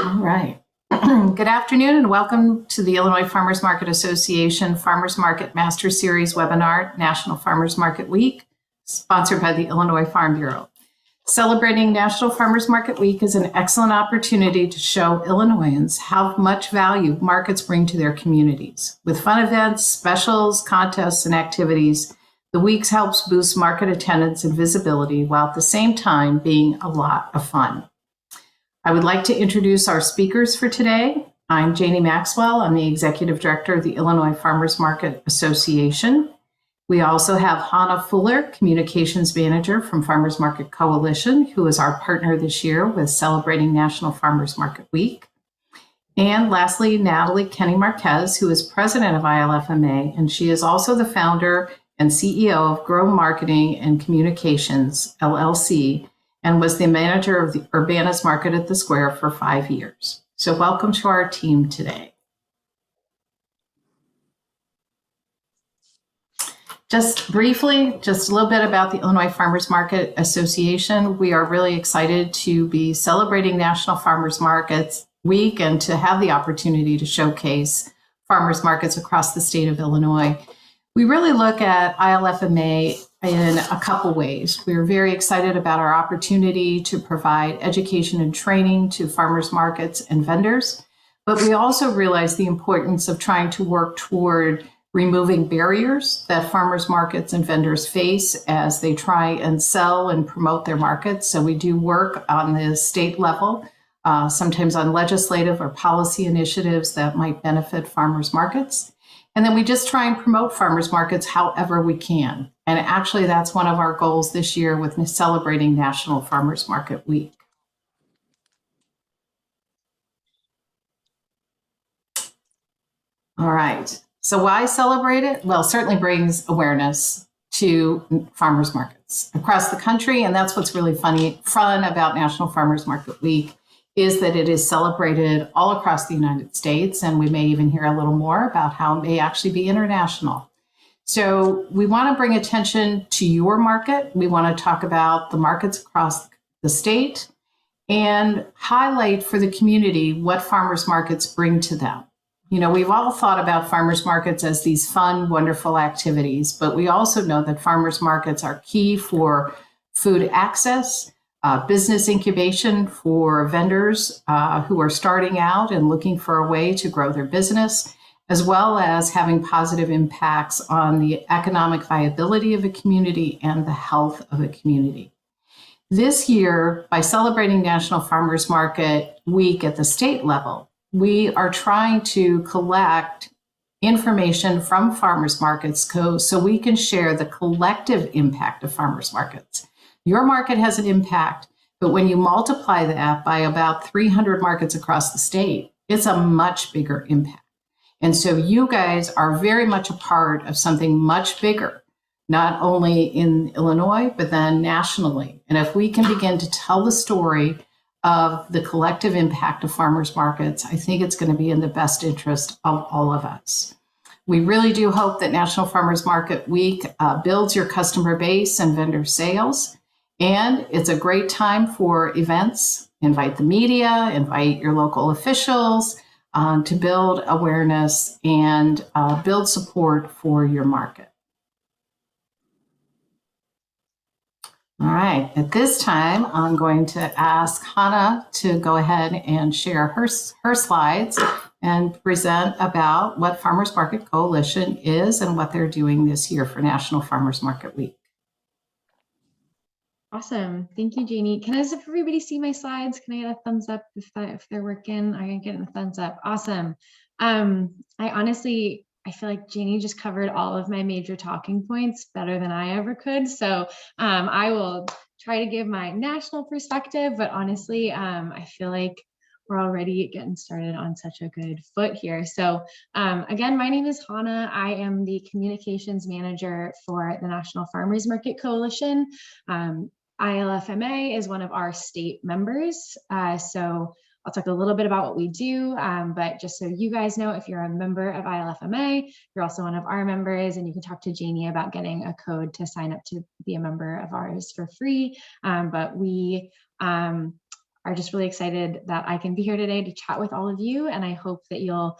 All right. Good afternoon and welcome to the Illinois Farmers Market Association Farmers Market Master Series webinar, National Farmers Market Week, sponsored by the Illinois Farm Bureau. Celebrating National Farmers Market Week is an excellent opportunity to show Illinoisans how much value markets bring to their communities. With fun events, specials, contests, and activities, the week helps boost market attendance and visibility while at the same time being a lot of fun. I would like to introduce our speakers for today. I'm Janie Maxwell. I'm the Executive Director of the Illinois Farmers Market Association. We also have Hannah Fuller, Communications Manager from Farmers Market Coalition, who is our partner this year with celebrating National Farmers Market Week. And lastly, Natalie Kenny Marquez, who is President of ILFMA, and she is also the founder and CEO of Grow Marketing and Communications, LLC, and was the manager of the Urbanus Market at the Square for 5 years. So welcome to our team today. Just briefly, just a little bit about the Illinois Farmers Market Association. We are really excited to be celebrating National Farmers Markets Week and to have the opportunity to showcase farmers markets across the state of Illinois. We really look at ILFMA in a couple ways. We're very excited about our opportunity to provide education and training to farmers markets and vendors, but we also realize the importance of trying to work toward removing barriers that farmers markets and vendors face as they try and sell and promote their markets. So we do work on the state level, sometimes on legislative or policy initiatives that might benefit farmers markets. And then we just try and promote farmers markets however we can. And actually, that's one of our goals this year with celebrating National Farmers Market Week. All right. So why celebrate it? Well, it certainly brings awareness to farmers markets across the country. And that's what's really fun about National Farmers Market Week is that it is celebrated all across the United States. And we may even hear a little more about how it may actually be international. So we want to bring attention to your market. We want to talk about the markets across the state and highlight for the community what farmers markets bring to them. You know, we've all thought about farmers markets as these fun, wonderful activities, but we also know that farmers markets are key for food access, business incubation for vendors who are starting out and looking for a way to grow their business, as well as having positive impacts on the economic viability of a community and the health of a community. This year, by celebrating National Farmers Market Week at the state level, we are trying to collect information from farmers markets so we can share the collective impact of farmers markets. Your market has an impact, but when you multiply that by about 300 markets across the state, it's a much bigger impact. And so you guys are very much a part of something much bigger, not only in Illinois, but then nationally. And if we can begin to tell the story of the collective impact of farmers markets, I think it's going to be in the best interest of all of us. We really do hope that National Farmers Market Week builds your customer base and vendor sales. And it's a great time for events. Invite the media, invite your local officials to build awareness and build support for your market. All right, at this time, I'm going to ask Hannah to go ahead and share her slides and present about what Farmers Market Coalition is and what they're doing this year for National Farmers Market Week. Awesome. Thank you, Janie. Does everybody see my slides? Can I get a thumbs up if they're working? I can get a thumbs up. Awesome. I feel like Janie just covered all of my major talking points better than I ever could. So I will try to give my national perspective, but honestly, I feel like we're already getting started on such a good foot here. So again, my name is Hannah. I am the communications manager for the National Farmers Market Coalition. ILFMA is one of our state members. So I'll talk a little bit about what we do, but just so you guys know, if you're a member of ILFMA, you're also one of our members, and you can talk to Janie about getting a code to sign up to be a member of ours for free. But we are just really excited that I can be here today to chat with all of you. And I hope that you'll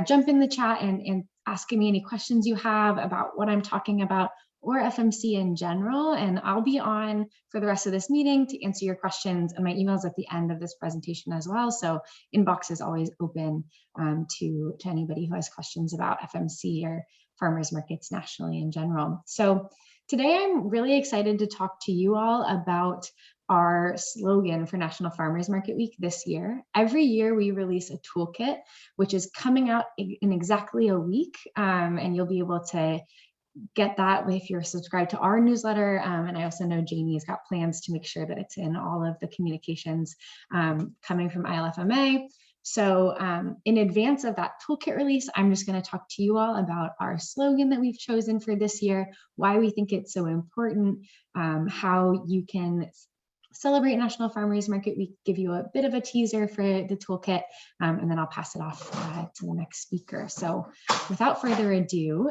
jump in the chat and ask me any questions you have about what I'm talking about or FMC in general. And I'll be on for the rest of this meeting to answer your questions, and my email's at the end of this presentation as well. So inbox is always open to anybody who has questions about FMC or farmers markets nationally in general. So today I'm really excited to talk to you all about our slogan for National Farmers Market Week this year. Every year we release a toolkit, which is coming out in exactly a week, and you'll be able to get that if you're subscribed to our newsletter. And I also know Jamie's got plans to make sure that it's in all of the communications coming from ILFMA. So in advance of that toolkit release, I'm just going to talk to you all about our slogan that we've chosen for this year, why we think it's so important, how you can celebrate National Farmers Market Week, give you a bit of a teaser for the toolkit, and then I'll pass it off to the next speaker. So without further ado,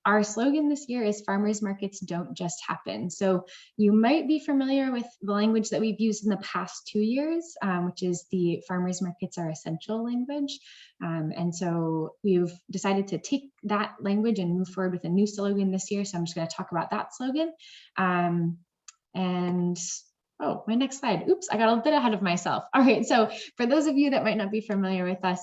our slogan this year is farmers markets don't just happen. So you might be familiar with the language that we've used in the past 2 years, which is the farmers markets are essential language. And so we've decided to take that language and move forward with a new slogan this year. So I'm just going to talk about that slogan. Oh, my next slide. Oops, I got a bit ahead of myself. All right, so for those of you that might not be familiar with us,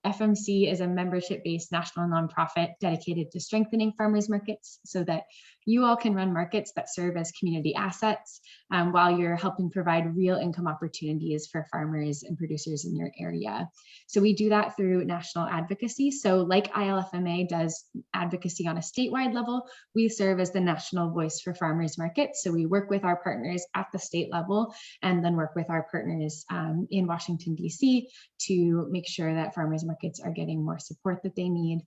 FMC is a membership-based national nonprofit dedicated to strengthening farmers markets so that you all can run markets that serve as community assets while you're helping provide real income opportunities for farmers and producers in your area. So we do that through national advocacy. So like ILFMA does advocacy on a statewide level, we serve as the national voice for farmers markets. So we work with our partners at the state level and then work with our partners in Washington, DC to make sure that farmers markets are getting more support that they need.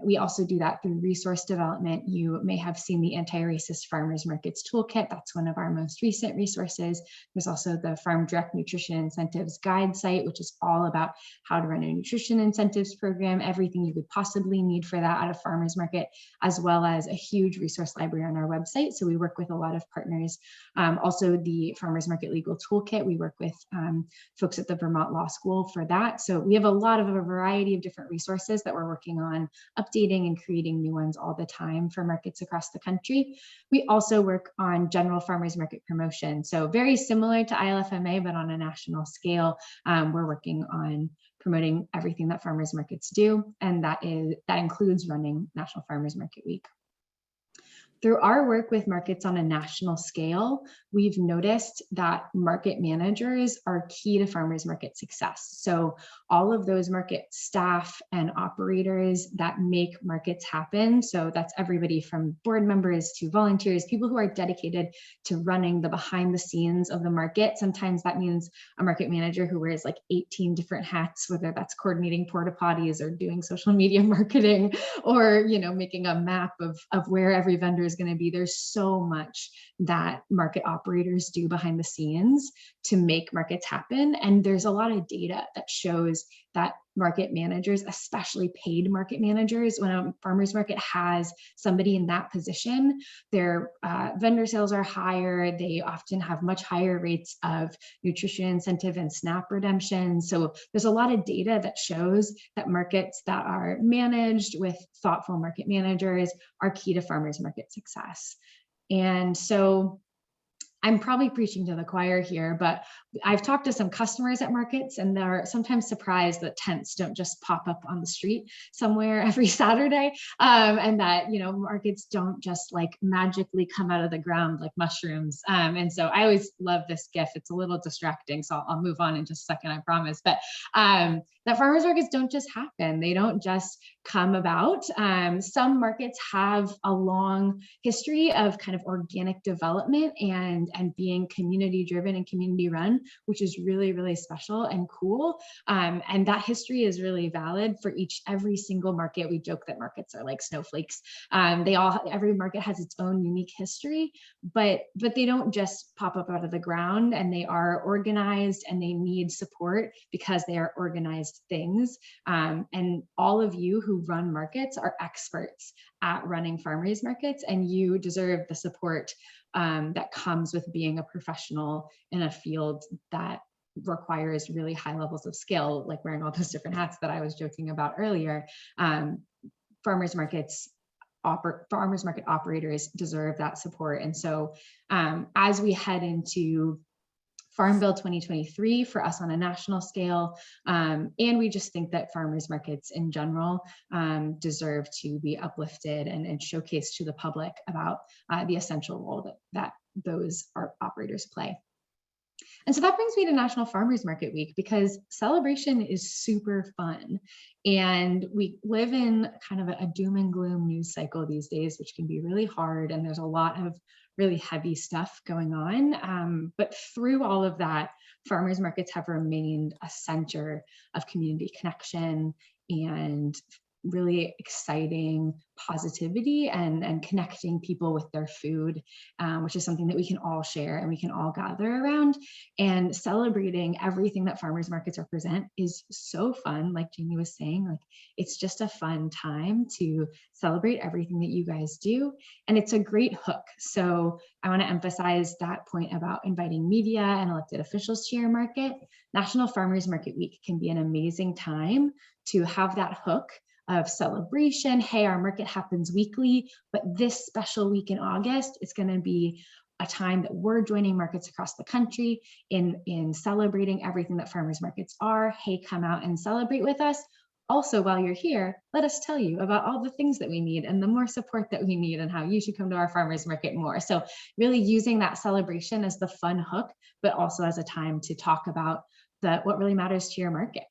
We also do that through resource development. You may have seen the Anti-Racist Farmers Markets Toolkit. That's one of our most recent resources. There's also the Farm Direct Nutrition Incentives Guide site, which is all about how to run a nutrition incentives program, everything you could possibly need for that at a farmer's market, as well as a huge resource library on our website. So we work with a lot of partners. Also the Farmers Market Legal Toolkit, we work with folks at the Vermont Law School for that. So we have a variety of different resources that we're working on updating and creating new ones all the time for markets across the country. We also work on general farmers market promotion. So very similar to ILFMA, but on a national scale, we're working on promoting everything that farmers markets do. And that includes running National Farmers Market Week. Through our work with markets on a national scale, we've noticed that market managers are key to farmers market success. So all of those market staff and operators that make markets happen, so that's everybody from board members to volunteers, people who are dedicated to running the behind the scenes of the market. Sometimes that means a market manager who wears like 18 different hats, whether that's coordinating porta potties or doing social media marketing or, you know, making a map of where every vendor is going to be. There's so much that market operators do behind the scenes to make markets happen. And there's a lot of data that shows that market managers, especially paid market managers, when a farmer's market has somebody in that position, their vendor sales are higher. They often have much higher rates of nutrition incentive and SNAP redemption. So there's a lot of data that shows that markets that are managed with thoughtful market managers are key to farmers market success. And so I'm probably preaching to the choir here, but I've talked to some customers at markets and they're sometimes surprised that tents don't just pop up on the street somewhere every Saturday, and that, you know, markets don't just like magically come out of the ground like mushrooms. And so I always love this GIF. It's a little distracting, so I'll move on in just a second, I promise. But that farmers markets don't just happen. They don't just come about. Some markets have a long history of kind of organic development and being community driven and community run, which is really, really special and cool. And that history is really valid for every single market. We joke that markets are like snowflakes. Every market has its own unique history, but they don't just pop up out of the ground, and they are organized and they need support because they are organized things. And all of you who run markets are experts at running farmers markets, and you deserve the support that comes with being a professional in a field that requires really high levels of skill, like wearing all those different hats that I was joking about earlier. Farmers market operators deserve that support. And so as we head into Farm Bill 2023 for us on a national scale, and we just think that farmers markets in general deserve to be uplifted and showcased to the public about the essential role that those operators play. And so that brings me to National Farmers Market Week, because celebration is super fun. And we live in kind of a doom and gloom news cycle these days, which can be really hard. And there's a lot of really heavy stuff going on. But through all of that, farmers markets have remained a center of community connection and really exciting positivity and connecting people with their food, which is something that we can all share and we can all gather around. And celebrating everything that farmers markets represent is so fun. Like Jamie was saying, like it's just a fun time to celebrate everything that you guys do. And it's a great hook. So I want to emphasize that point about inviting media and elected officials to your market. National Farmers Market Week can be an amazing time to have that hook of celebration. Hey, our market happens weekly, but this special week in August, it's going to be a time that we're joining markets across the country in celebrating everything that farmers markets are. Hey, come out and celebrate with us. Also, while you're here, let us tell you about all the things that we need and the more support that we need and how you should come to our farmers market more. So really using that celebration as the fun hook, but also as a time to talk about what really matters to your market.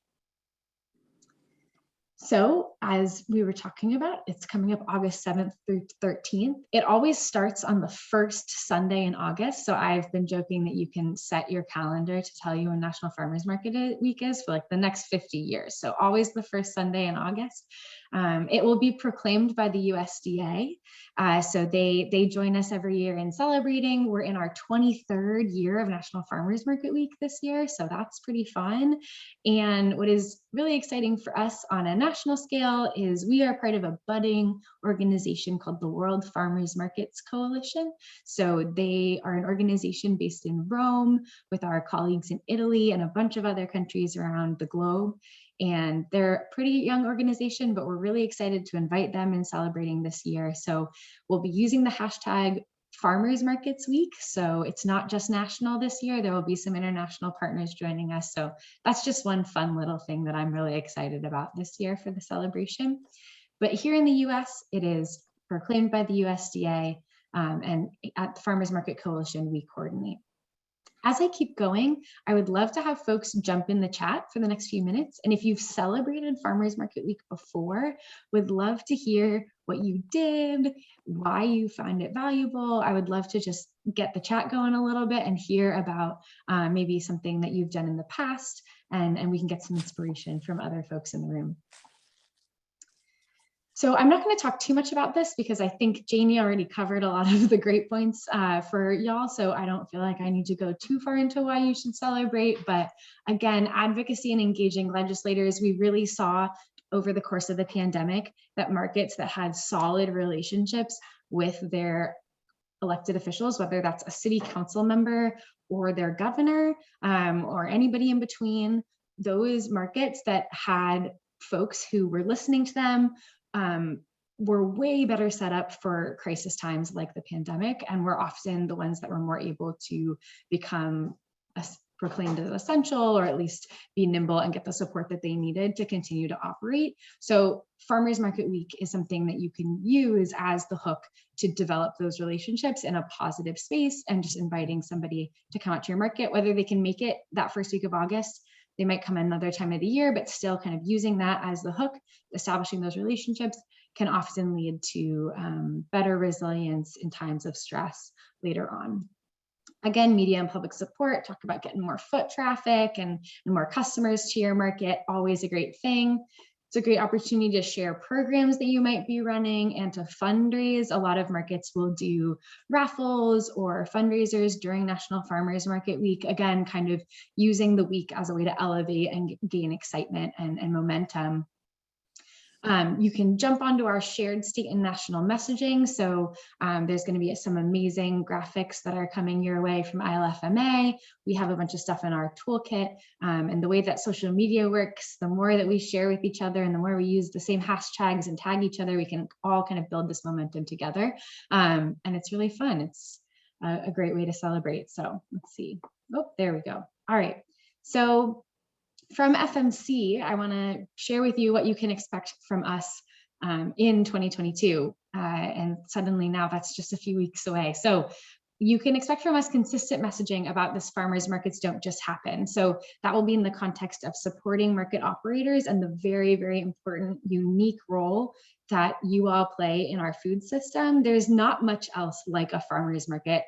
So as we were talking about, it's coming up August 7th through 13th. It always starts on the first Sunday in August. So I've been joking that you can set your calendar to tell you when National Farmers Market Week is for like the next 50 years. So always the first Sunday in August. It will be proclaimed by the USDA. So they join us every year in celebrating. We're in our 23rd year of National Farmers Market Week this year. So that's pretty fun. And what is really exciting for us on a national scale is we are part of a budding organization called the World Farmers Markets Coalition. So they are an organization based in Rome with our colleagues in Italy and a bunch of other countries around the globe. And they're a pretty young organization, but we're really excited to invite them in celebrating this year. So we'll be using the hashtag Farmers Markets Week. So it's not just national this year, there will be some international partners joining us. So that's just one fun little thing that I'm really excited about this year for the celebration. But here in the US, it is proclaimed by the USDA, and at the Farmers Market Coalition, we coordinate. As I keep going, I would love to have folks jump in the chat for the next few minutes. And if you've celebrated Farmers Market Week before, would love to hear what you did, why you find it valuable. I would love to just get the chat going a little bit and hear about maybe something that you've done in the past, and we can get some inspiration from other folks in the room. So I'm not going to talk too much about this because I think Janie already covered a lot of the great points for y'all. So I don't feel like I need to go too far into why you should celebrate. But again, advocacy and engaging legislators, we really saw over the course of the pandemic that markets that had solid relationships with their elected officials, whether that's a city council member or their governor or anybody in between, those markets that had folks who were listening to them, were way better set up for crisis times like the pandemic, and were often the ones that were more able to become proclaimed as essential, or at least be nimble and get the support that they needed to continue to operate. So Farmers Market Week is something that you can use as the hook to develop those relationships in a positive space, and just inviting somebody to come out to your market, whether they can make it that first week of August. They might come another time of the year, but still kind of using that as the hook, establishing those relationships can often lead to better resilience in times of stress later on. Again, media and public support, talk about getting more foot traffic and more customers to your market, always a great thing. It's a great opportunity to share programs that you might be running and to fundraise. A lot of markets will do raffles or fundraisers during National Farmers Market Week. Again, kind of using the week as a way to elevate and gain excitement and momentum. You can jump onto our shared state and national messaging. So there's going to be some amazing graphics that are coming your way from ILFMA. We have a bunch of stuff in our toolkit. And the way that social media works, the more that we share with each other and the more we use the same hashtags and tag each other, we can all kind of build this momentum together. And it's really fun. It's a great way to celebrate. So let's see. Oh, there we go. All right. So from FMC, I want to share with you what you can expect from us in 2022. And suddenly now that's just a few weeks away. So you can expect from us consistent messaging about this farmers markets don't just happen. So that will be in the context of supporting market operators and the very, very important, unique role that you all play in our food system. There's not much else like a farmers market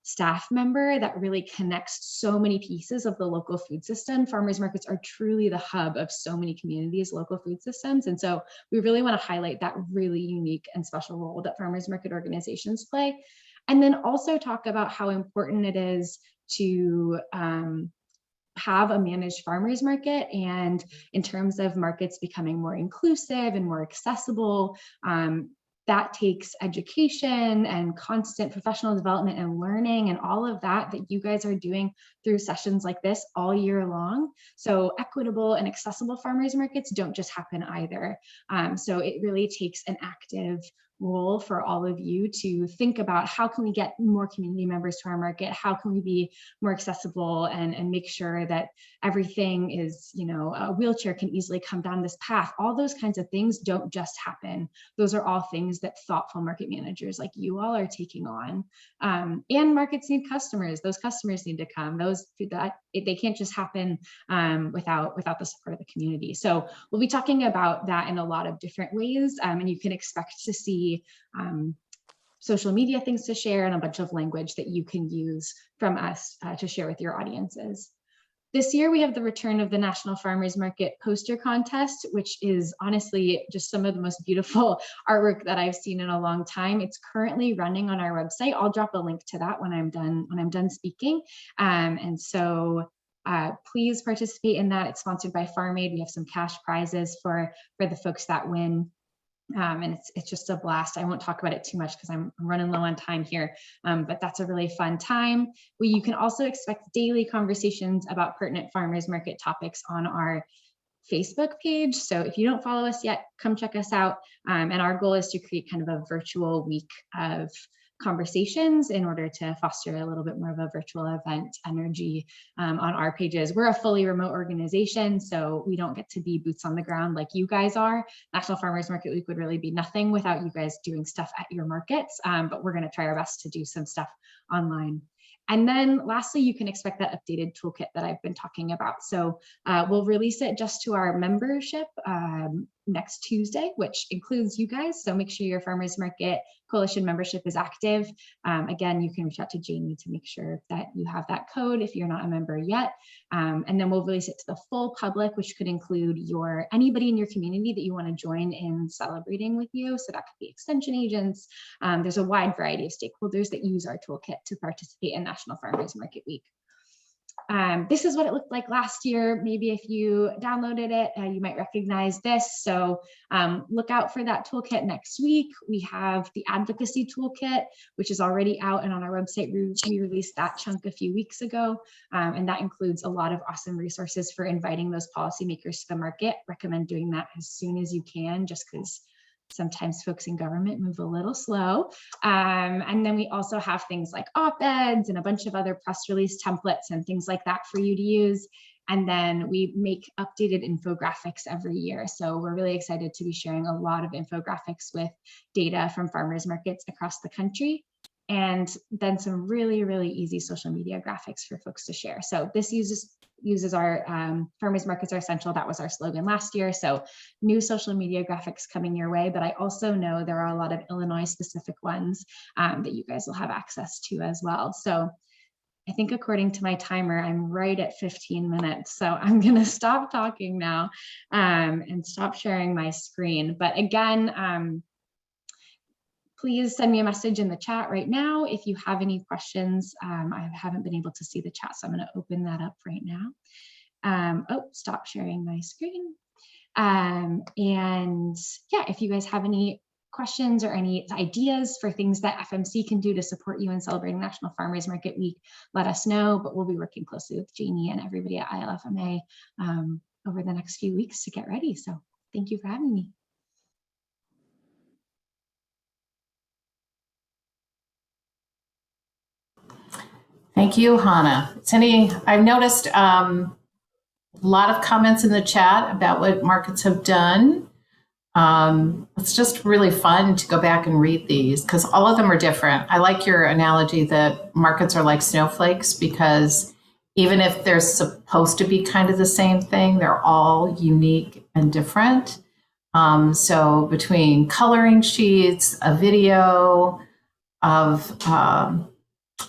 staff member that really connects so many pieces of the local food system. Farmers markets are truly the hub of so many communities' local food systems. And so we really want to highlight that really unique and special role that farmers market organizations play. And then also talk about how important it is to have a managed farmers market, and in terms of markets becoming more inclusive and more accessible, that takes education and constant professional development and learning and all of that you guys are doing through sessions like this all year long. So equitable and accessible farmers markets don't just happen either. So it really takes an active role for all of you to think about how can we get more community members to our market, how can we be more accessible and make sure that everything is, a wheelchair can easily come down this path. All those kinds of things don't just happen. Those are all things that thoughtful market managers like you all are taking on. And markets need customers. Those customers need to come. They can't just happen without the support of the community. So we'll be talking about that in a lot of different ways, and you can expect to see social media things to share and a bunch of language that you can use from us to share with your audiences. This year, we have the return of the National Farmers Market poster contest, which is honestly just some of the most beautiful artwork that I've seen in a long time. It's currently running on our website. I'll drop a link to that when I'm done speaking. And so please participate in that. It's sponsored by Farm Aid. We have some cash prizes for the folks that win. And it's just a blast. I won't talk about it too much because I'm running low on time here, but that's a really fun time. You can also expect daily conversations about pertinent farmers market topics on our Facebook page. So if you don't follow us yet, come check us out. And our goal is to create kind of a virtual week of conversations in order to foster a little bit more of a virtual event energy on our pages. We're a fully remote organization, so we don't get to be boots on the ground like you guys are. National Farmers Market Week would really be nothing without you guys doing stuff at your markets, but we're going to try our best to do some stuff online. And then lastly, you can expect that updated toolkit that I've been talking about. So we'll release it just to our membership next Tuesday, which includes you guys. So make sure your Farmers Market Coalition membership is active. Again, you can reach out to Jamie to make sure that you have that code if you're not a member yet. And then we'll release it to the full public, which could include anybody in your community that you want to join in celebrating with you. So that could be extension agents. There's a wide variety of stakeholders that use our toolkit to participate in National Farmers Market Week. This is what it looked like last year. Maybe if you downloaded it, you might recognize this. So look out for that toolkit next week. We have the Advocacy Toolkit, which is already out and on our website. We released that chunk a few weeks ago, and that includes a lot of awesome resources for inviting those policymakers to the market. Recommend doing that as soon as you can, just because sometimes folks in government move a little slow. And then we also have things like op-eds and a bunch of other press release templates and things like that for you to use. And then we make updated infographics every year. So we're really excited to be sharing a lot of infographics with data from farmers markets across the country. And then some really, really easy social media graphics for folks to share. So this uses our farmers markets are essential. That was our slogan last year. So new social media graphics coming your way, but I also know there are a lot of Illinois specific ones that you guys will have access to as well. So I think according to my timer, I'm right at 15 minutes. So I'm gonna stop talking now and stop sharing my screen. But again, please send me a message in the chat right now if you have any questions. I haven't been able to see the chat, so I'm going to open that up right now. Oh, stop sharing my screen. And yeah, if you guys have any questions or any ideas for things that FMC can do to support you in celebrating National Farmers Market Week, let us know. But we'll be working closely with Janie and everybody at ILFMA over the next few weeks to get ready. So thank you for having me. Thank you, Hannah. I've noticed a lot of comments in the chat about what markets have done. It's just really fun to go back and read these because all of them are different. I like your analogy that markets are like snowflakes, because even if they're supposed to be kind of the same thing, they're all unique and different. So between coloring sheets, a video of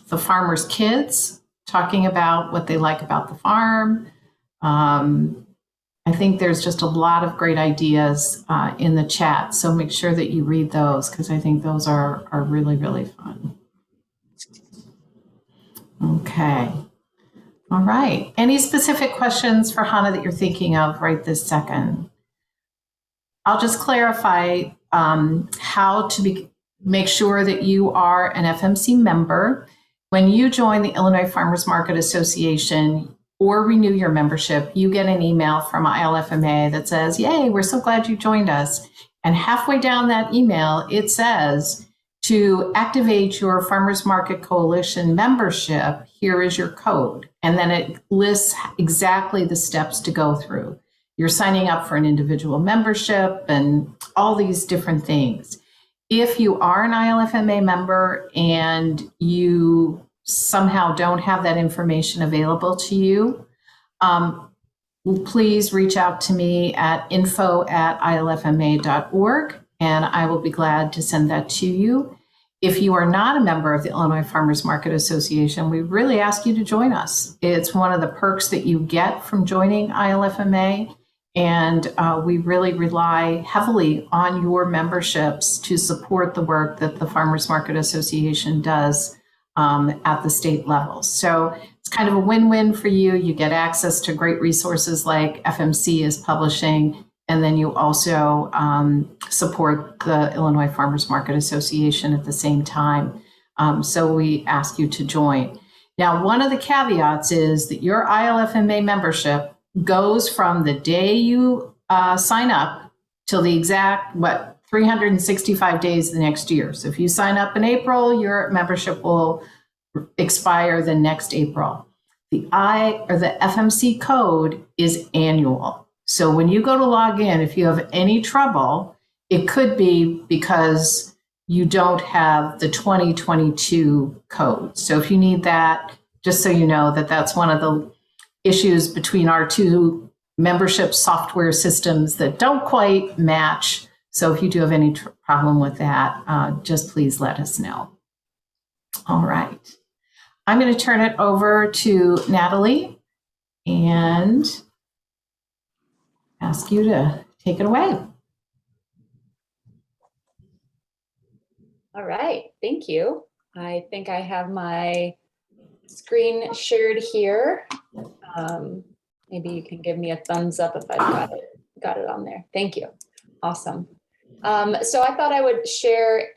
the farmers' kids talking about what they like about the farm, I think there's just a lot of great ideas in the chat. So make sure that you read those, because I think those are really, really fun. Okay. All right. Any specific questions for Hannah that you're thinking of right this second? I'll just clarify how to make sure that you are an FMC member. When you join the Illinois Farmers Market Association or renew your membership, you get an email from ILFMA that says, "Yay, we're so glad you joined us." And halfway down that email, it says, "To activate your Farmers Market Coalition membership, here is your code." And then it lists exactly the steps to go through. You're signing up for an individual membership and all these different things. If you are an ILFMA member and you somehow don't have that information available to you, please reach out to me at info@ilfma.org, and I will be glad to send that to you. If you are not a member of the Illinois Farmers Market Association, we really ask you to join us. It's one of the perks that you get from joining ILFMA. And we really rely heavily on your memberships to support the work that the Farmers Market Association does at the state level. So it's kind of a win-win for you. You get access to great resources like FMC is publishing, and then you also support the Illinois Farmers Market Association at the same time. So we ask you to join. Now, one of the caveats is that your ILFMA membership goes from the day you sign up till the exact, 365 days the next year. So if you sign up in April, your membership will expire the next April. The FMC code is annual. So when you go to log in, if you have any trouble, it could be because you don't have the 2022 code. So if you need that, just so you know that that's one of the issues between our two membership software systems that don't quite match. So if you do have any problem with that, just please let us know. All right. I'm going to turn it over to Natalie and ask you to take it away. All right, thank you. I think I have my screen shared here. Maybe you can give me a thumbs up if I've got it on there. Thank you. Awesome. So I thought I would share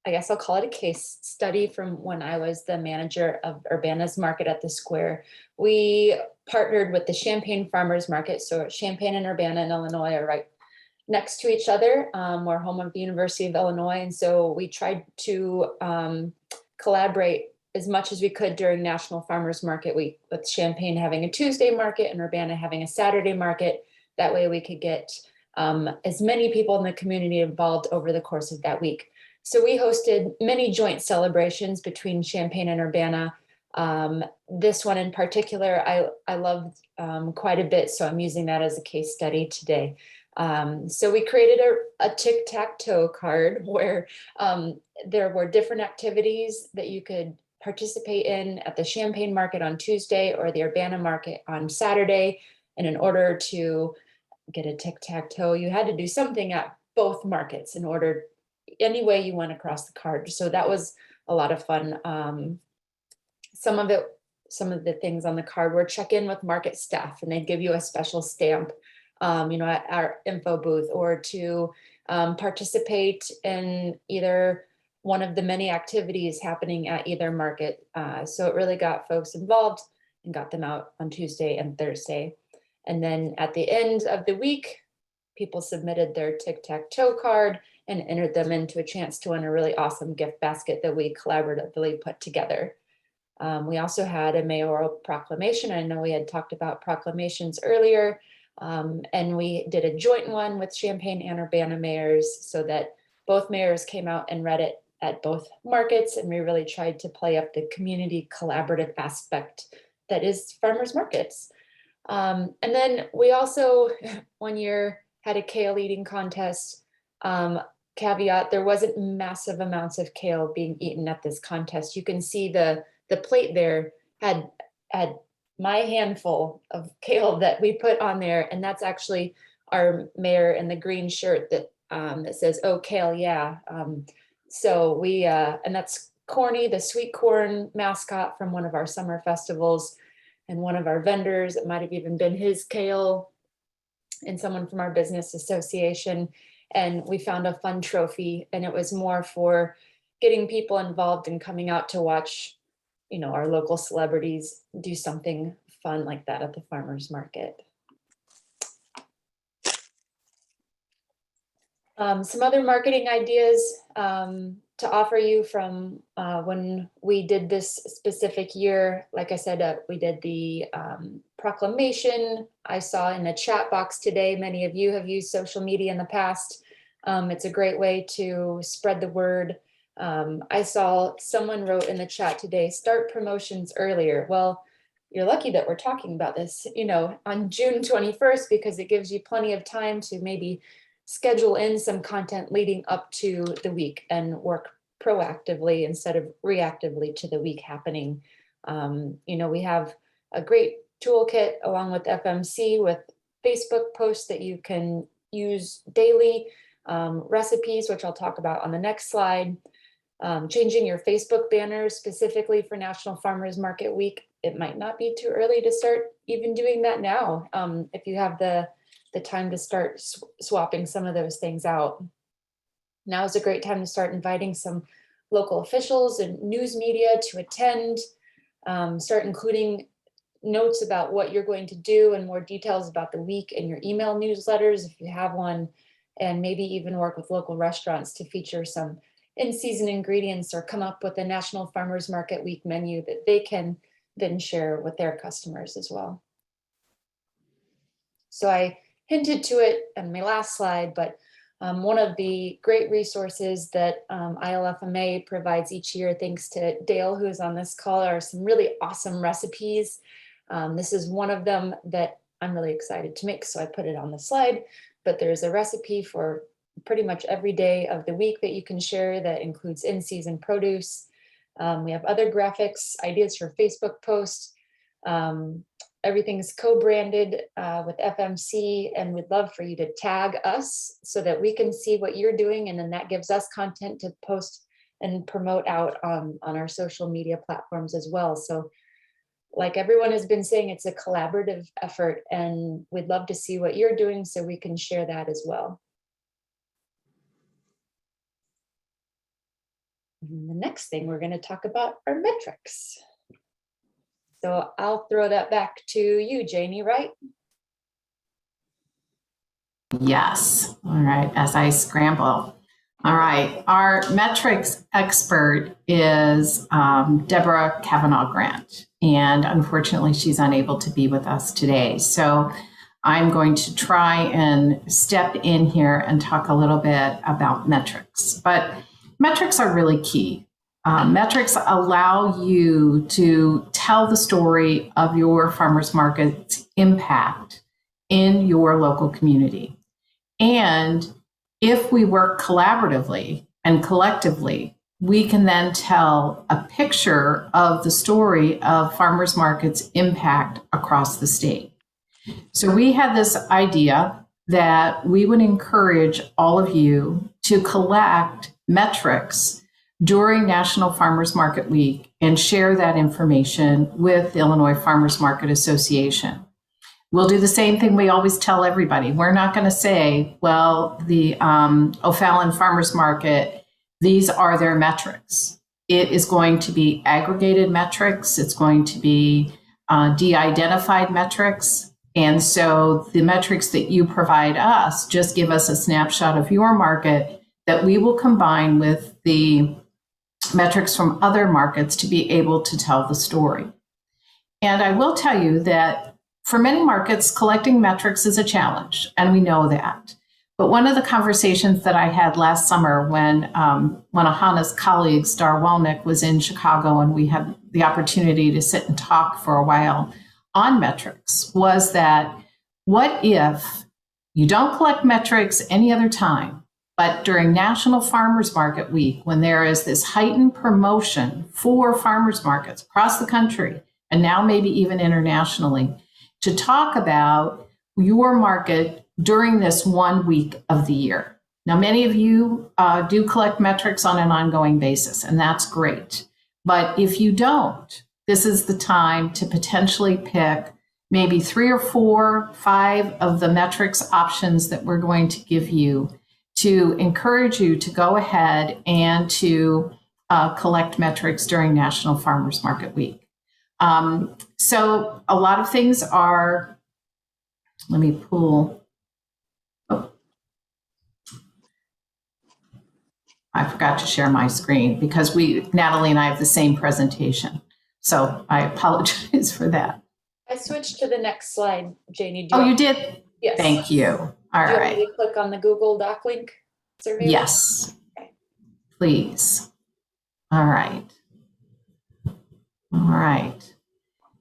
I guess I'll call it a case study from when I was the manager of Urbana's Market at the Square. We partnered with the Champaign Farmers Market. So Champaign and Urbana in Illinois are right next to each other. We're home of the University of Illinois. And so we tried to collaborate as much as we could during National Farmers Market Week, with Champaign having a Tuesday market and Urbana having a Saturday market. That way we could get as many people in the community involved over the course of that week. So we hosted many joint celebrations between Champaign and Urbana. This one in particular, I loved quite a bit, so I'm using that as a case study today. So we created a tic-tac-toe card where there were different activities that you could participate in at the Champaign market on Tuesday or the Urbana market on Saturday. And in order to get a tic-tac-toe, you had to do something at both markets in order, any way you went across the card. So that was a lot of fun. Some of the things on the card were check in with market staff, and they'd give you a special stamp at our info booth, or to participate in either one of the many activities happening at either market. So it really got folks involved and got them out on Tuesday and Thursday. And then at the end of the week, people submitted their tic-tac-toe card and entered them into a chance to win a really awesome gift basket that we collaboratively put together. We also had a mayoral proclamation. I know we had talked about proclamations earlier, and we did a joint one with Champaign and Urbana mayors, so that both mayors came out and read it at both markets, and we really tried to play up the community collaborative aspect that is farmers markets. And then we also, one year, had a kale eating contest. Caveat, there wasn't massive amounts of kale being eaten at this contest. You can see the plate there had my handful of kale that we put on there, and that's actually our mayor in the green shirt that says, "Oh, Kale, yeah." So we, and that's Corny, the sweet corn mascot from one of our summer festivals, and one of our vendors, it might have even been his kale, and someone from our business association. And we found a fun trophy, and it was more for getting people involved and coming out to watch, our local celebrities do something fun like that at the farmers market. Some other marketing ideas to offer you from when we did this specific year. Like I said, we did the proclamation. I saw in the chat box today, many of you have used social media in the past. It's a great way to spread the word. I saw someone wrote in the chat today, start promotions earlier. Well, you're lucky that we're talking about this, on June 21st, because it gives you plenty of time to maybe schedule in some content leading up to the week and work proactively instead of reactively to the week happening. We have a great toolkit along with FMC with Facebook posts that you can use daily, recipes, which I'll talk about on the next slide. Changing your Facebook banners specifically for National Farmers Market Week. It might not be too early to start even doing that now, if you have the time to start swapping some of those things out. Now is a great time to start inviting some local officials and news media to attend. Start including notes about what you're going to do and more details about the week in your email newsletters if you have one, and maybe even work with local restaurants to feature some in-season ingredients or come up with a National Farmers Market Week menu that they can then share with their customers as well. So I hinted to it on my last slide, but one of the great resources that ILFMA provides each year, thanks to Dale, who is on this call, are some really awesome recipes. This is one of them that I'm really excited to make, so I put it on the slide. But there's a recipe for pretty much every day of the week that you can share that includes in-season produce. We have other graphics, ideas for Facebook posts. Everything's co-branded with FMC, and we'd love for you to tag us so that we can see what you're doing, and then that gives us content to post and promote out on our social media platforms as well. So like everyone has been saying, it's a collaborative effort, and we'd love to see what you're doing so we can share that as well. And the next thing we're going to talk about are metrics. So I'll throw that back to you, Janie, right? Yes. All right. As I scramble. All right. Our metrics expert is Deborah Kavanaugh Grant, and unfortunately, she's unable to be with us today. So I'm going to try and step in here and talk a little bit about metrics. But metrics are really key. Metrics allow you to tell the story of your farmers market's impact in your local community. And if we work collaboratively and collectively, we can then tell a picture of the story of farmers market's impact across the state. So we had this idea that we would encourage all of you to collect metrics during National Farmers Market Week and share that information with the Illinois Farmers Market Association. We'll do the same thing we always tell everybody. We're not going to say, well, the O'Fallon Farmers Market, these are their metrics. It is going to be aggregated metrics. It's going to be de-identified metrics. And so the metrics that you provide us just give us a snapshot of your market that we will combine with the metrics from other markets to be able to tell the story. And I will tell you that for many markets, collecting metrics is a challenge, and we know that. But one of the conversations that I had last summer when one of Hannah's colleagues, Dar Welnick, was in Chicago, and we had the opportunity to sit and talk for a while on metrics, was that what if you don't collect metrics any other time, but during National Farmers Market Week, when there is this heightened promotion for farmers markets across the country, and now maybe even internationally, to talk about your market during this 1 week of the year. Now, many of you do collect metrics on an ongoing basis, and that's great. But if you don't, this is the time to potentially pick maybe 3 or 4, 5 of the metrics options that we're going to give you to encourage you to go ahead and to collect metrics during National Farmers Market Week. So a lot of things are, let me pull, I forgot to share my screen because Natalie and I have the same presentation. So I apologize for that. I switched to the next slide, Janie. You did? Yes. Thank you. All Do you right. want me to click on the Google Doc link survey? Yes, Okay. please. All right. All right.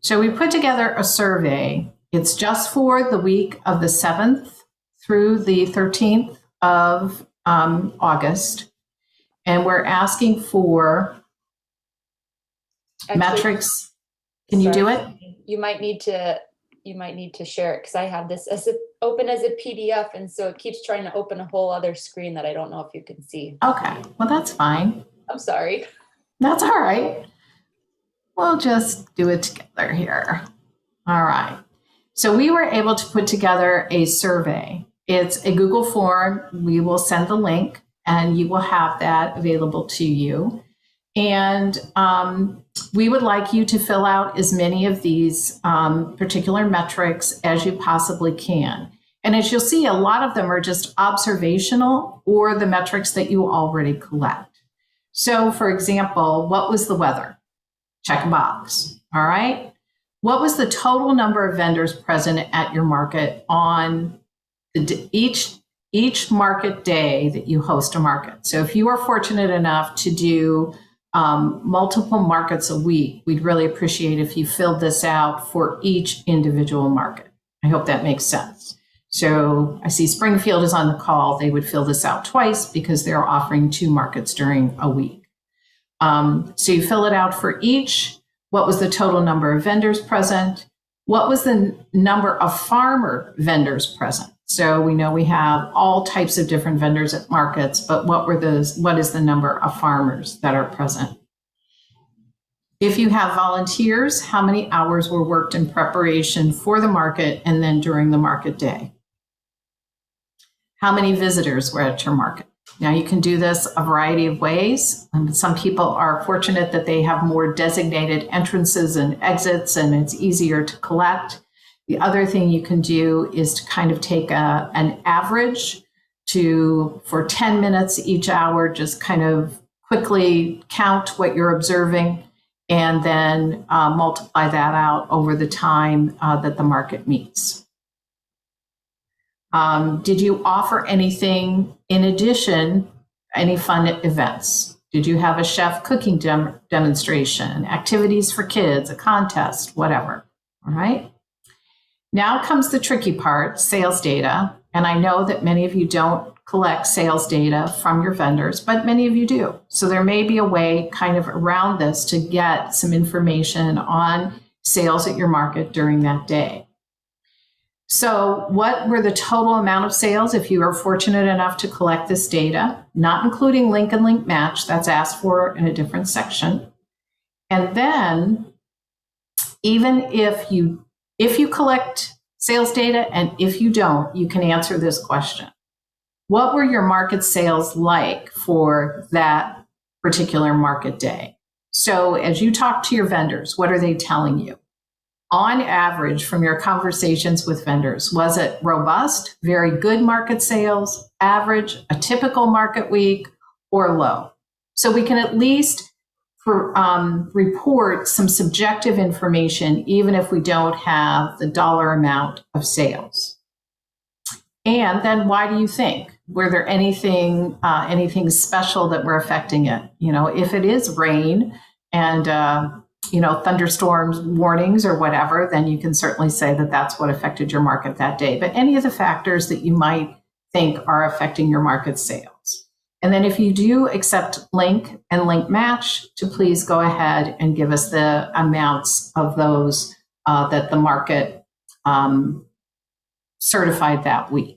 So we put together a survey. It's just for the week of the 7th through the 13th of August. And we're asking for Actually, metrics. Can you do sorry, it? You might need to share it because I have this open as a PDF, and so it keeps trying to open a whole other screen that I don't know if you can see. Okay, well, that's fine. I'm sorry. That's all right. We'll just do it together here. All right. So we were able to put together a survey. It's a Google form. We will send the link and you will have that available to you. And we would like you to fill out as many of these particular metrics as you possibly can. And as you'll see, a lot of them are just observational or the metrics that you already collect. So for example, what was the weather? Check a box. All right. What was the total number of vendors present at your market on each market day that you host a market? So if you are fortunate enough to do multiple markets a week, we'd really appreciate if you filled this out for each individual market. I hope that makes sense. So I see Springfield is on the call. They would fill this out twice because they're offering 2 markets during a week. So you fill it out for each. What was the total number of vendors present? What was the number of farmer vendors present? So we know we have all types of different vendors at markets, but what is the number of farmers that are present? If you have volunteers, how many hours were worked in preparation for the market and then during the market day? How many visitors were at your market? Now you can do this a variety of ways. Some people are fortunate that they have more designated entrances and exits and it's easier to collect. The other thing you can do is to kind of take an average for 10 minutes each hour, just kind of quickly count what you're observing and then multiply that out over the time that the market meets. Did you offer anything in addition, any fun events? Did you have a chef cooking demonstration, activities for kids, a contest, whatever? All right. Now comes the tricky part, sales data. And I know that many of you don't collect sales data from your vendors, but many of you do. So there may be a way kind of around this to get some information on sales at your market during that day. So what were the total amount of sales if you are fortunate enough to collect this data, not including link and link match, that's asked for in a different section. And then even if you collect sales data? And if you don't, you can answer this question. What were your market sales like for that particular market day? So as you talk to your vendors, what are they telling you? On average, from your conversations with vendors, was it robust, very good market sales, average, a typical market week, or low? So we can at least report some subjective information, even if we don't have the dollar amount of sales. And then why do you think? Were there anything special that were affecting it? If it is rain and thunderstorms warnings or whatever, then you can certainly say that that's what affected your market that day. But any of the factors that you might think are affecting your market sales. And then if you do accept link and link match, to please go ahead and give us the amounts of those that the market certified that week.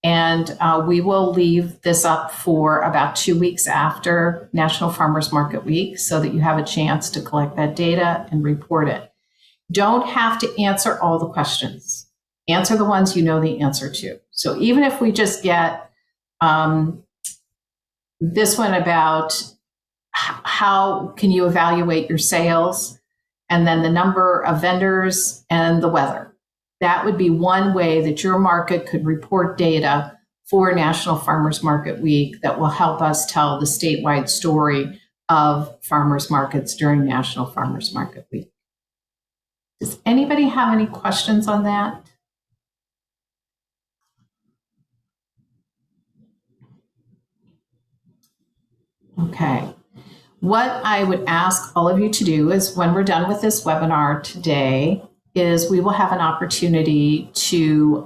And we will leave this up for about 2 weeks after National Farmers Market Week so that you have a chance to collect that data and report it. Don't have to answer all the questions. Answer the ones you know the answer to. So even if we just get this one about how can you evaluate your sales, and then the number of vendors and the weather. That would be one way that your market could report data for National Farmers Market Week that will help us tell the statewide story of farmers markets during National Farmers Market Week. Does anybody have any questions on that? Okay. What I would ask all of you to do is when we're done with this webinar today, is we will have an opportunity to,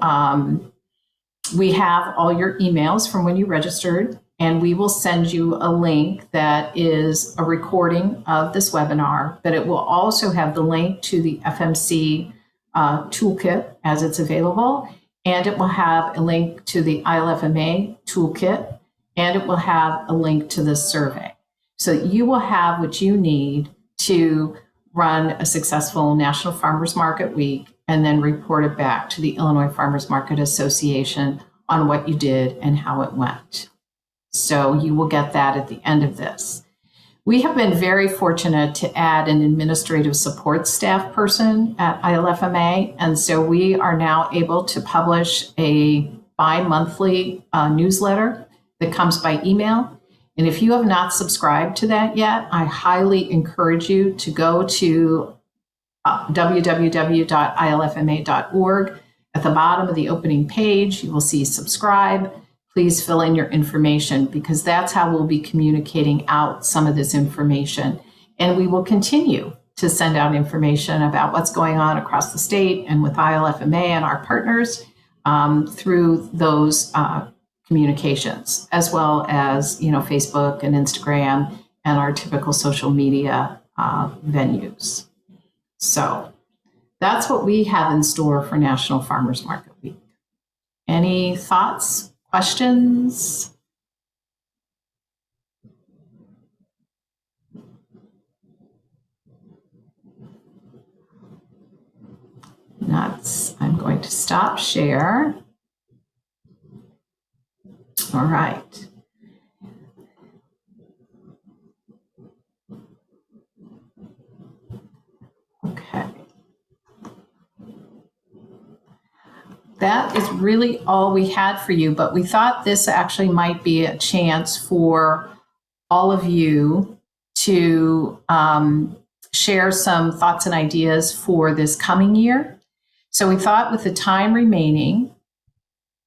we have all your emails from when you registered, and we will send you a link that is a recording of this webinar, but it will also have the link to the FMC toolkit as it's available, and it will have a link to the ILFMA toolkit, and it will have a link to the survey. So you will have what you need to run a successful National Farmers Market Week and then report it back to the Illinois Farmers Market Association on what you did and how it went. So you will get that at the end of this. We have been very fortunate to add an administrative support staff person at ILFMA, and so we are now able to publish a bi-monthly newsletter that comes by email. And if you have not subscribed to that yet, I highly encourage you to go to www.ilfma.org. At the bottom of the opening page, you will see subscribe. Please fill in your information because that's how we'll be communicating out some of this information. And we will continue to send out information about what's going on across the state and with ILFMA and our partners through those communications, as well as Facebook and Instagram and our typical social media venues. So that's what we have in store for National Farmers Market Week. Any thoughts, questions? Nuts. I'm going to stop share. All right. Okay. That is really all we had for you, but we thought this actually might be a chance for all of you to share some thoughts and ideas for this coming year. So we thought with the time remaining,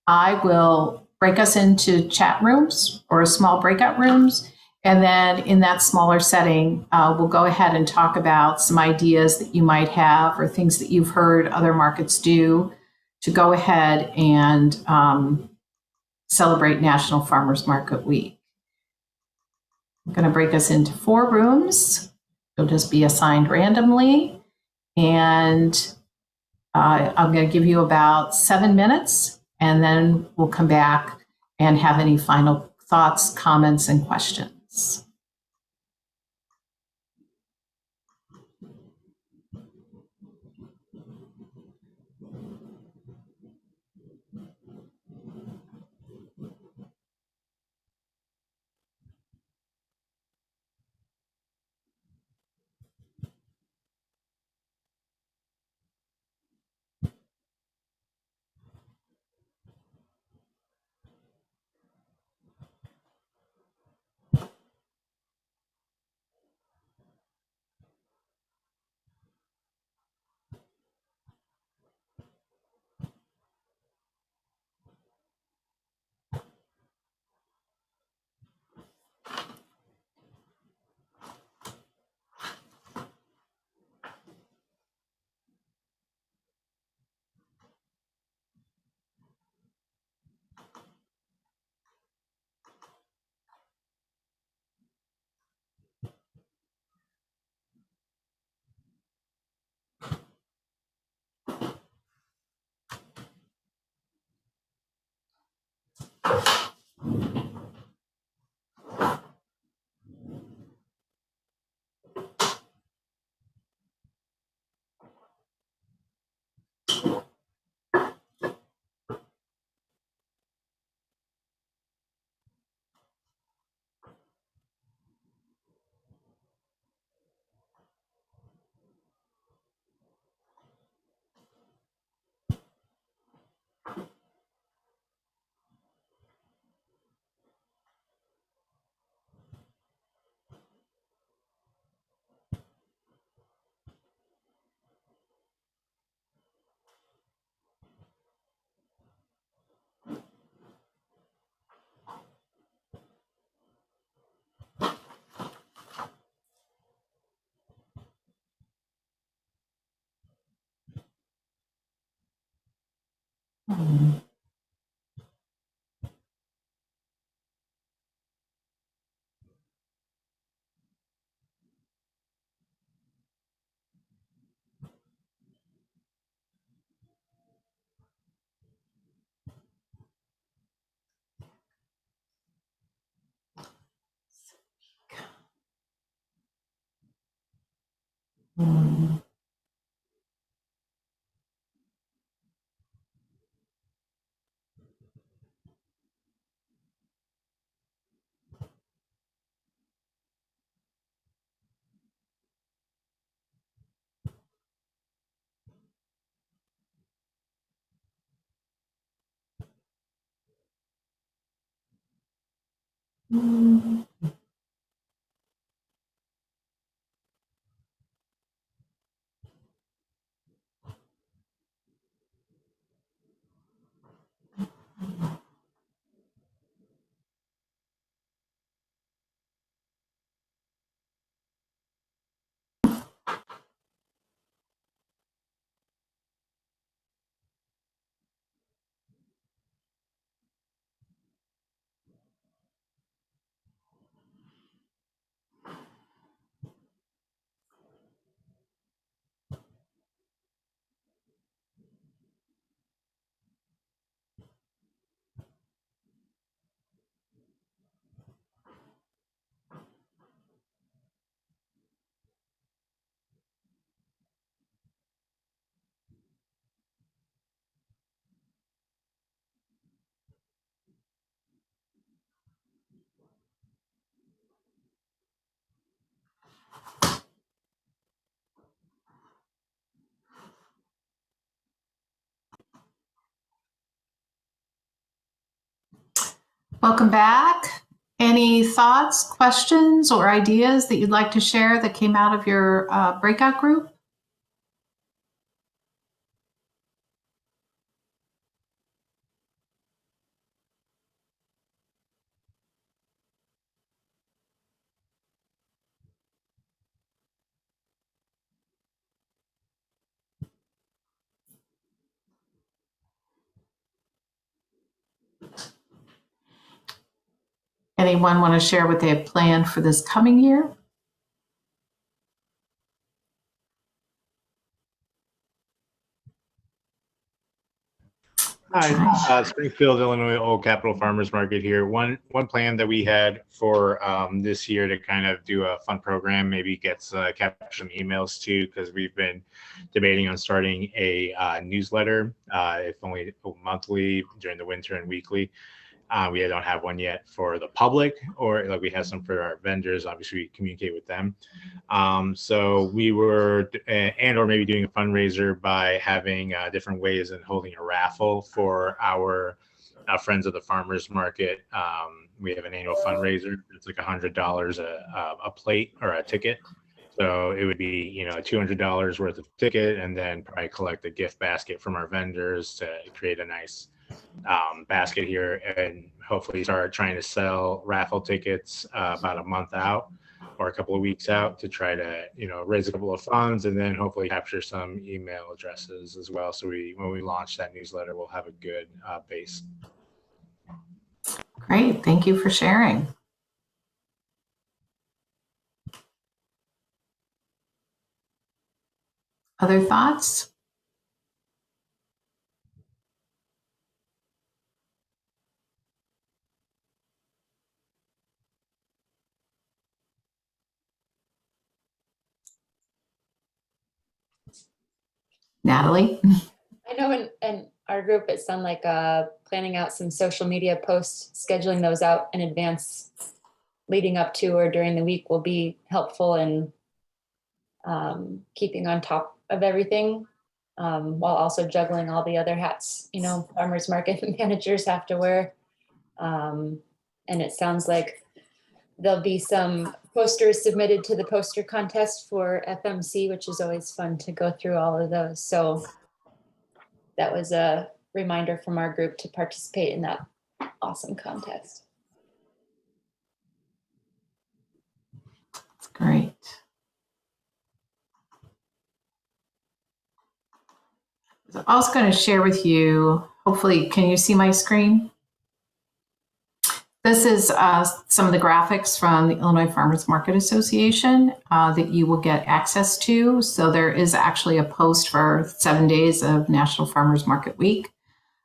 I will break us into chat rooms or small breakout rooms. And then in that smaller setting, we'll go ahead and talk about some ideas that you might have or things that you've heard other markets do to go ahead and celebrate National Farmers Market Week. I'm going to break us into 4 rooms. They'll just be assigned randomly. And I'm going to give you about 7 minutes, and then we'll come back and have any final thoughts, comments, and questions. Welcome back. Any thoughts, questions, or ideas that you'd like to share that came out of your breakout group? Anyone want to share what they have planned for this coming year? Hi, Springfield, Illinois, Old Capitol Farmers Market here. One plan that we had for this year to kind of do a fun program, maybe gets capture some emails too, because we've been debating on starting a newsletter, if only monthly during the winter and weekly. We don't have one yet for the public, or like we have some for our vendors. Obviously, we communicate with them. So we were, and or maybe doing a fundraiser by having different ways and holding a raffle for our friends of the farmers market. We have an annual fundraiser. It's like $100 a plate or a ticket. So it would be, $200 worth of ticket, and then probably collect a gift basket from our vendors to create a nice basket here, and hopefully start trying to sell raffle tickets about a month out or a couple of weeks out to try to raise a couple of funds, and then hopefully capture some email addresses as well, so when we launch that newsletter, we'll have a good base. Great, thank you for sharing. Other thoughts? Natalie? I know in our group, it sounded like planning out some social media posts, scheduling those out in advance, leading up to or during the week will be helpful in keeping on top of everything, while also juggling all the other hats, farmers market managers have to wear. And it sounds like there'll be some posters submitted to the poster contest for FMC, which is always fun to go through all of those. So that was a reminder from our group to participate in that awesome contest. That's great. So I was going to share with you, hopefully, can you see my screen? This is some of the graphics from the Illinois Farmers Market Association that you will get access to. So there is actually a post for 7 days of National Farmers Market Week.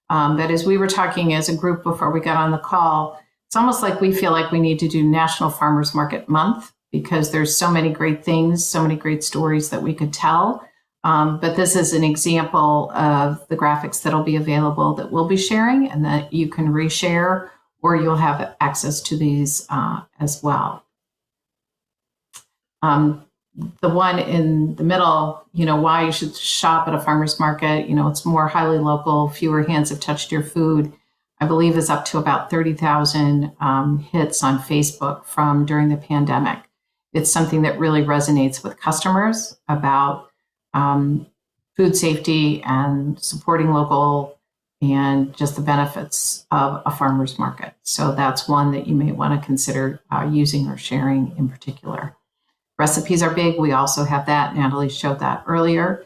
That as we were talking as a group before we got on the call, it's almost like we feel like we need to do National Farmers Market Month because there's so many great things, so many great stories that we could tell. But this is an example of the graphics that'll be available that we'll be sharing and that you can reshare, or you'll have access to these as well. The one in the middle, why you should shop at a farmer's market, it's more highly local, fewer hands have touched your food, I believe is up to about 30,000 hits on Facebook from during the pandemic. It's something that really resonates with customers about food safety and supporting local and just the benefits of a farmer's market. So that's one that you may want to consider using or sharing in particular. Recipes are big. We also have that. Natalie showed that earlier.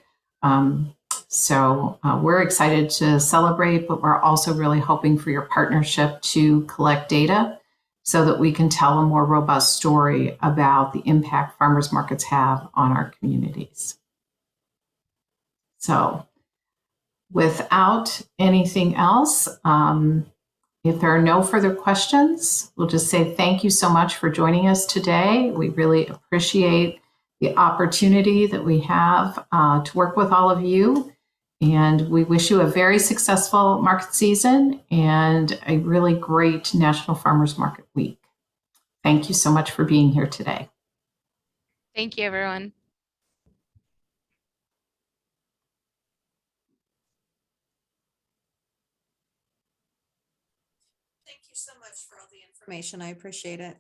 So we're excited to celebrate, but we're also really hoping for your partnership to collect data so that we can tell a more robust story about the impact farmers markets have on our communities. So without anything else, if there are no further questions, we'll just say thank you so much for joining us today. We really appreciate the opportunity that we have to work with all of you. And we wish you a very successful market season and a really great National Farmers Market Week. Thank you so much for being here today. Thank you, everyone. Thank you so much for all the information. I appreciate it.